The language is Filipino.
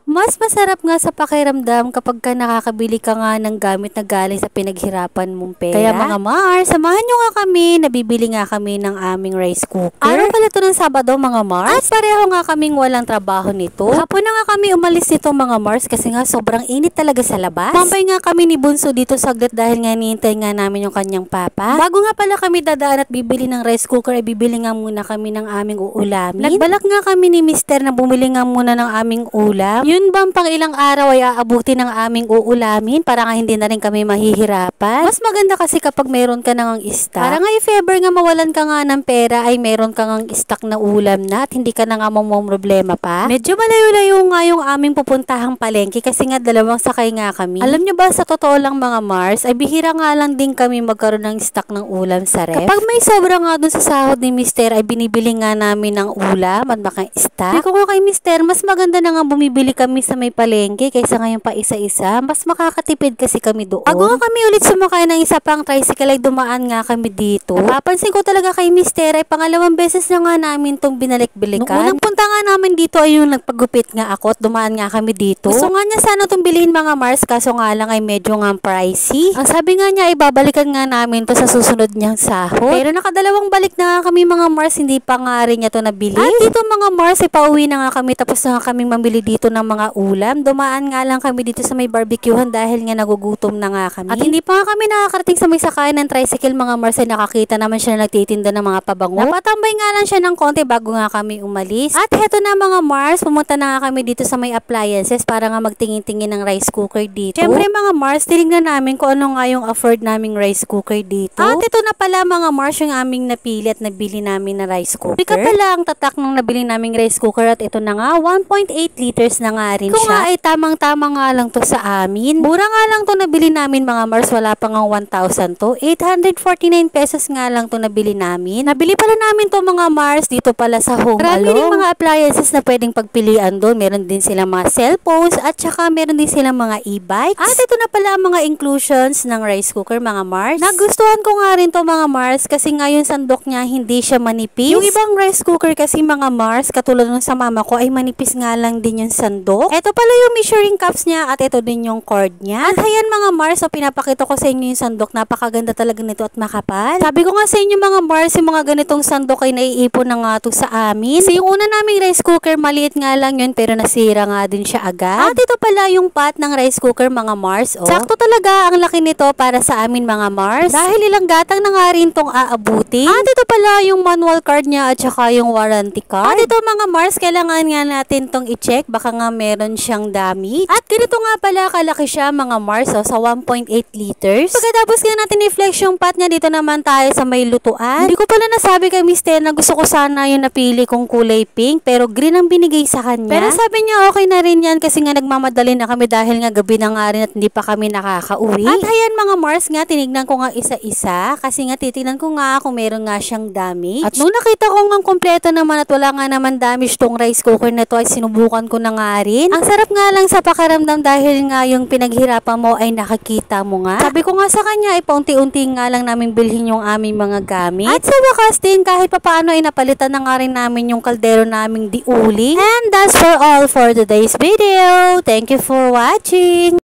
Mas masarap nga sa pakiramdam kapag ka nakakabili ka nga ng gamit na galing sa pinaghirapan mong pera. Kaya mga Mars, samahan nyo nga kami, nabibili nga kami ng aming rice cooker. Araw pala ito ng Sabado mga Mars. At pareho nga kaming walang trabaho nito. Hapon na nga kami umalis nito mga Mars kasi nga sobrang init talaga sa labas. Pampay nga kami ni Bunso dito saglit dahil nga nihintay nga namin yung kanyang papa. Bago nga pala kami dadaan at bibili ng rice cooker, ay bibili nga muna kami ng aming uulamin. Nagbalak nga kami ni Mister na bumili nga muna ng aming ulam. Yun bang pang ilang araw ay aabuti ng aming uulamin para nga hindi na rin kami mahihirapan. Mas maganda kasi kapag meron ka nang stock. Para nga if ever nga mawalan ka nga ng pera ay meron ka ngang stock na ulam na at hindi ka na nga problema pa. Medyo malayo-layo nga yung aming pupuntahang palengke kasi nga dalawang sakay nga kami. Alam nyo ba sa totoo lang mga Mars ay bihira nga lang din kami magkaroon ng stock ng ulam sa ref. Kapag may sobra nga dun sa sahod ni Mister ay binibili nga namin ng ulam at baka stock. Sabi ko nga kay Mister, mas maganda na nga bumibili kami sa may palengke kaysa ngayon pa isa-isa. Mas makakatipid kasi kami doon. Bago nga kami ulit sumakay ng isa pang tricycle ay dumaan nga kami dito. Napapansin ko talaga kay Mister ay pangalawang beses na nga namin tong binalik-bilikan. Nung unang punta nga namin dito ay yung nagpagupit nga ako at dumaan nga kami dito. Gusto nga niya sana itong bilhin mga Mars kaso nga lang ay medyo nga pricey. Ang sabi nga niya ay babalikan nga namin to sa susunod niyang sahod. Pero nakadalawang balik na nga kami mga Mars, hindi pa nga rin niya to nabili. At dito mga Mars ay pauwi na nga kami tapos na nga kaming mamili dito ng mga ulam. Dumaan nga lang kami dito sa may barbecuehan dahil nga nagugutom na nga kami. At hindi pa nga kami nakakarating sa may sakayan ng tricycle mga Mars ay nakakita naman siya na nagtitinda ng mga pabango. Napatambay nga lang siya ng konti bago nga kami umalis. At heto na mga Mars, pumunta na nga kami dito sa may appliances para nga magtingin-tingin ng rice cooker dito. Siyempre mga Mars, tinignan namin kung ano nga yung afford naming rice cooker dito. At ito na pala mga Mars yung aming napili at nabili namin na rice cooker. Ika pala ang tatak ng nabili naming rice cooker at ito na nga 1.8 liters na nga rin siya. Kung nga ay tamang-tama nga lang to sa amin. Mura nga lang to nabili namin mga Mars, wala pa nga 1,000 to. 849 pesos nga lang to nabili namin. Nabili pala namin to mga Mars dito pala sa Home Alone. Marami rin mga appliances na pwedeng pagpilian doon. Meron din silang mga cellphones at saka meron din silang mga e-bikes. At ito na pala ang mga inclusions ng rice cooker mga Mars. Nagustuhan ko nga rin to mga Mars kasi nga yung sandok niya hindi siya manipis. Yung ibang rice cooker kasi mga Mars katulad nung sa mama ko ay manipis nga lang din yung sandok. Ito pala yung measuring cups niya at ito din yung cord niya. At ayan mga Mars, so pinapakita ko sa inyo yung sandok. Napakaganda talaga nito at makapal. Sabi ko nga sa inyo mga Mars, yung mga ganitong sandok ay naiipon na nga to sa amin. Kasi yung una naming rice cooker, maliit nga lang yun pero nasira nga din siya agad. At ito pala yung pot ng rice cooker mga Mars. Oh. Sakto talaga ang laki nito para sa amin mga Mars. Dahil ilang gatang na nga rin tong aabuti. At ito pala yung manual card niya at saka yung warranty card. At ito mga Mars, kailangan nga natin tong i-check. Baka nga meron siyang damage. At ganito nga pala kalaki siya mga Mars, oh, sa 1.8 liters. Pagkatapos nga natin i-flex yung pot niya, dito naman tayo sa may lutuan. Hindi ko pala nasabi kay Mister na gusto ko sana yung napili kong kulay pink pero green ang binigay sa kanya. Pero sabi niya okay na rin yan kasi nga nagmamadali na kami dahil nga gabi na nga rin at hindi pa kami nakakauwi. At ayan mga Mars nga, tinignan ko nga isa-isa kasi nga titignan ko nga kung meron nga siyang damage. At nung nakita ko nga kompleto naman at wala nga naman damage tong rice cooker na to ay sinubukan ko na nga rin. Ang sarap nga lang sa pakiramdam dahil nga yung pinaghirapan mo ay nakikita mo nga. Sabi ko nga sa kanya ay paunti-unti nga lang namin bilhin yung aming mga gamit. At sa wakas din kahit papaano ay napalitan na nga rin namin yung kaldero naming diuling. And that's for all for today's video. Thank you for watching.